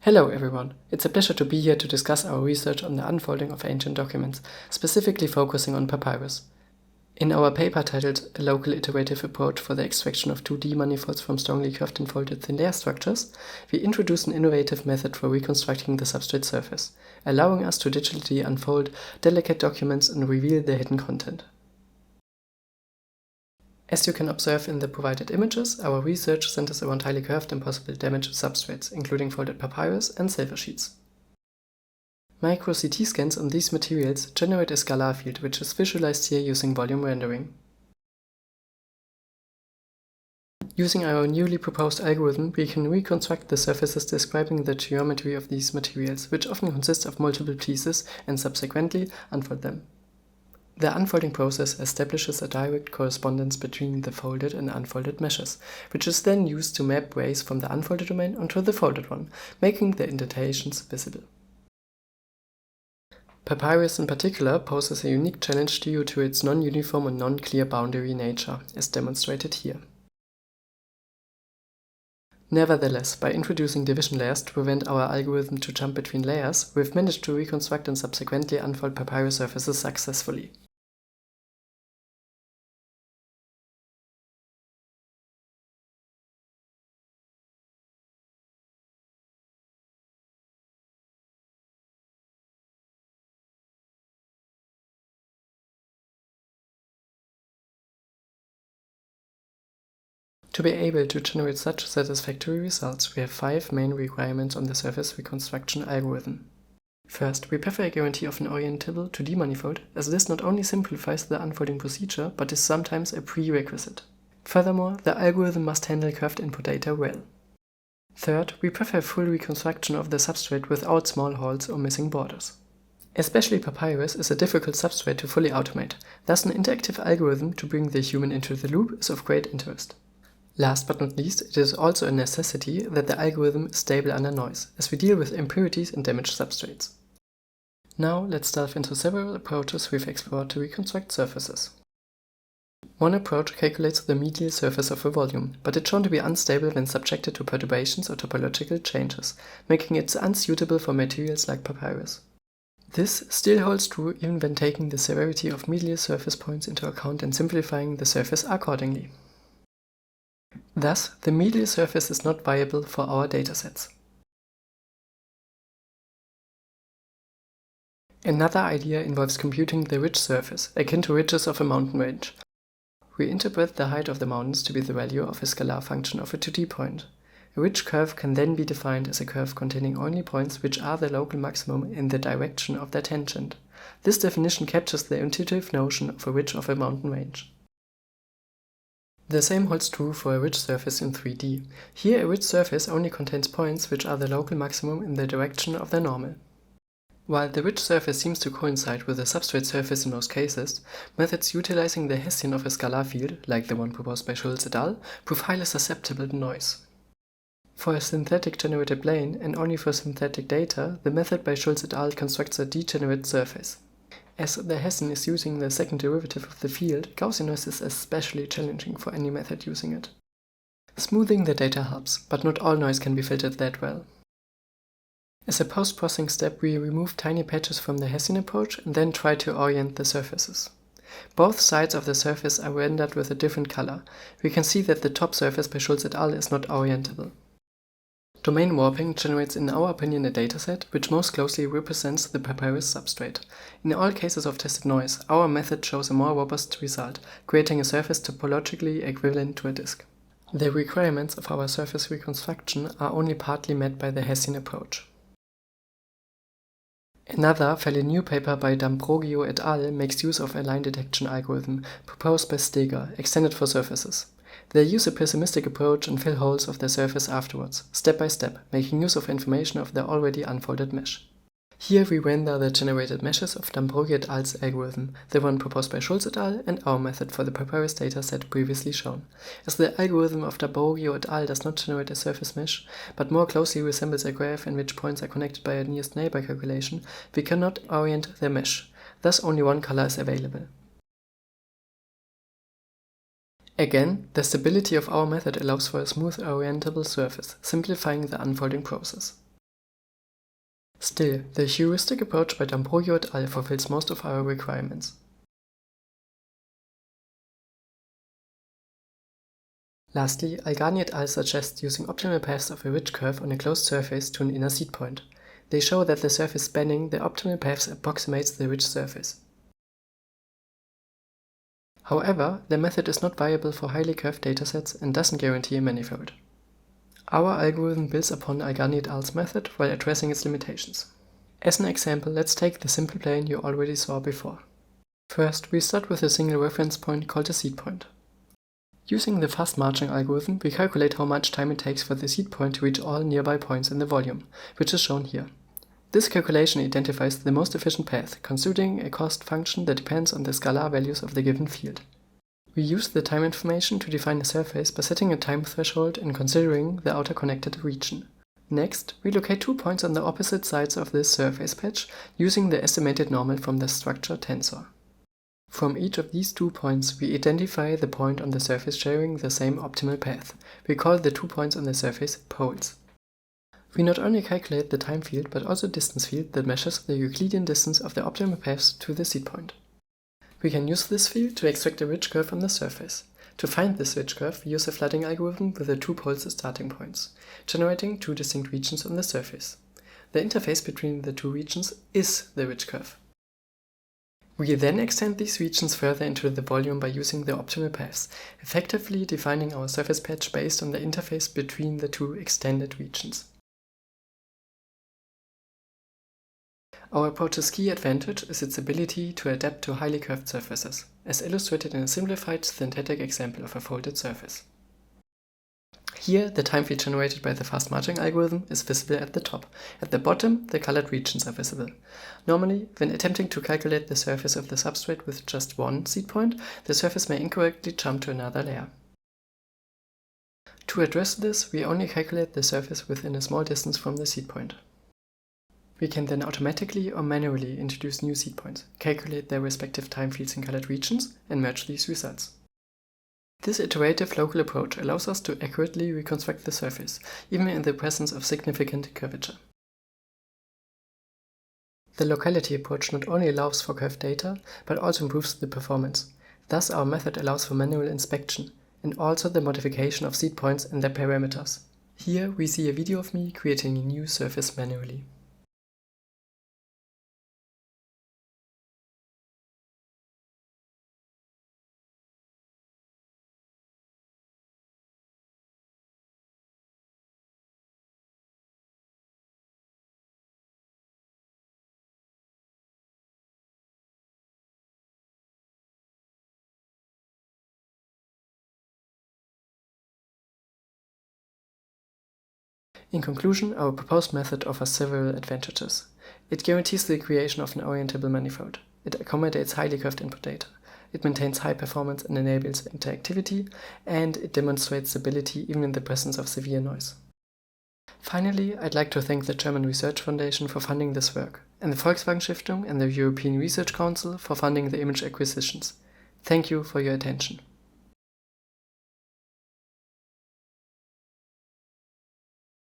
Hello everyone, it's a pleasure to be here to discuss our research on the unfolding of ancient documents, specifically focusing on papyrus. In our paper titled A Local Iterative Approach for the Extraction of 2D Manifolds from Strongly Curved and Folded Thin Layer Structures, we introduce an innovative method for reconstructing the substrate surface, allowing us to digitally unfold delicate documents and reveal their hidden content. As you can observe in the provided images, our research centers around highly curved and possibly damaged substrates, including folded papyrus and silver sheets. Micro-CT scans on these materials generate a scalar field, which is visualized here using volume rendering. Using our newly proposed algorithm, we can reconstruct the surfaces describing the geometry of these materials, which often consist of multiple pieces, and subsequently unfold them. The unfolding process establishes a direct correspondence between the folded and unfolded meshes, which is then used to map rays from the unfolded domain onto the folded one, making the indentations visible. Papyrus in particular poses a unique challenge due to its non-uniform and non-clear boundary nature, as demonstrated here. Nevertheless, by introducing division layers to prevent our algorithm to jump between layers, we've managed to reconstruct and subsequently unfold papyrus surfaces successfully. To be able to generate such satisfactory results, we have 5 main requirements on the surface reconstruction algorithm. First, we prefer a guarantee of an orientable 2D manifold, as this not only simplifies the unfolding procedure, but is sometimes a prerequisite. Furthermore, the algorithm must handle curved input data well. Third, we prefer full reconstruction of the substrate without small holes or missing borders. Especially papyrus is a difficult substrate to fully automate, thus an interactive algorithm to bring the human into the loop is of great interest. Last but not least, it is also a necessity that the algorithm is stable under noise, as we deal with impurities and damaged substrates. Now let's delve into several approaches we've explored to reconstruct surfaces. One approach calculates the medial surface of a volume, but it's shown to be unstable when subjected to perturbations or topological changes, making it unsuitable for materials like papyrus. This still holds true even when taking the severity of medial surface points into account and simplifying the surface accordingly. Thus, the medial surface is not viable for our datasets. Another idea involves computing the ridge surface, akin to ridges of a mountain range. We interpret the height of the mountains to be the value of a scalar function of a 2D point. A ridge curve can then be defined as a curve containing only points which are the local maximum in the direction of their tangent. This definition captures the intuitive notion of a ridge of a mountain range. The same holds true for a ridge surface in 3D. Here a ridge surface only contains points which are the local maximum in the direction of their normal. While the ridge surface seems to coincide with the substrate surface in most cases, methods utilizing the Hessian of a scalar field, like the one proposed by Schulz et al., prove highly susceptible to noise. For a synthetic generated plane, and only for synthetic data, the method by Schulz et al. Constructs a degenerate surface. As the Hessian is using the second derivative of the field, Gaussian noise is especially challenging for any method using it. Smoothing the data helps, but not all noise can be filtered that well. As a post-processing step, we remove tiny patches from the Hessian approach and then try to orient the surfaces. Both sides of the surface are rendered with a different color. We can see that the top surface by Schulz et al. Is not orientable. Domain warping generates in our opinion a dataset which most closely represents the papyrus substrate. In all cases of tested noise, our method shows a more robust result, creating a surface topologically equivalent to a disk. The requirements of our surface reconstruction are only partly met by the Hessian approach. Another fairly new paper by D'Ambrogio et al. Makes use of a line detection algorithm proposed by Steger, extended for surfaces. They use a pessimistic approach and fill holes of their surface afterwards, step by step, making use of information of their already unfolded mesh. Here we render the generated meshes of D'Ambrogio et al.'s algorithm, the one proposed by Schulz et al. And our method for the papyrus dataset previously shown. As the algorithm of D'Ambrogio et al. Does not generate a surface mesh, but more closely resembles a graph in which points are connected by a nearest neighbor calculation, we cannot orient the mesh, thus only one color is available. Again, the stability of our method allows for a smooth orientable surface, simplifying the unfolding process. Still, the heuristic approach by D'Ambrogio et al. Fulfills most of our requirements. Lastly, Algani et al. Suggests using optimal paths of a ridge curve on a closed surface to an inner seed point. They show that the surface spanning the optimal paths approximates the ridge surface. However, the method is not viable for highly curved datasets and doesn't guarantee a manifold. Our algorithm builds upon Algani et al.'s method while addressing its limitations. As an example, let's take the simple plane you already saw before. First, we start with a single reference point called a seed point. Using the fast marching algorithm, we calculate how much time it takes for the seed point to reach all nearby points in the volume, which is shown here. This calculation identifies the most efficient path, considering a cost function that depends on the scalar values of the given field. We use the time information to define a surface by setting a time threshold and considering the outer connected region. Next, we locate 2 points on the opposite sides of this surface patch using the estimated normal from the structure tensor. From each of these 2 points, we identify the point on the surface sharing the same optimal path. We call the 2 points on the surface poles. We not only calculate the time field, but also a distance field that measures the Euclidean distance of the optimal paths to the seed point. We can use this field to extract a ridge curve on the surface. To find this ridge curve, we use a flooding algorithm with the 2 poles as starting points, generating 2 distinct regions on the surface. The interface between the 2 regions is the ridge curve. We then extend these regions further into the volume by using the optimal paths, effectively defining our surface patch based on the interface between the 2 extended regions. Our approach's key advantage is its ability to adapt to highly curved surfaces, as illustrated in a simplified synthetic example of a folded surface. Here, the time field generated by the fast marching algorithm is visible at the top. At the bottom, the colored regions are visible. Normally, when attempting to calculate the surface of the substrate with just one seed point, the surface may incorrectly jump to another layer. To address this, we only calculate the surface within a small distance from the seed point. We can then automatically or manually introduce new seed points, calculate their respective time fields in colored regions, and merge these results. This iterative local approach allows us to accurately reconstruct the surface, even in the presence of significant curvature. The locality approach not only allows for curved data, but also improves the performance. Thus, our method allows for manual inspection, and also the modification of seed points and their parameters. Here we see a video of me creating a new surface manually. In conclusion, our proposed method offers several advantages. It guarantees the creation of an orientable manifold. It accommodates highly curved input data. It maintains high performance and enables interactivity, and it demonstrates stability even in the presence of severe noise. Finally, I'd like to thank the German Research Foundation for funding this work, and the Volkswagen Stiftung and the European Research Council for funding the image acquisitions. Thank you for your attention.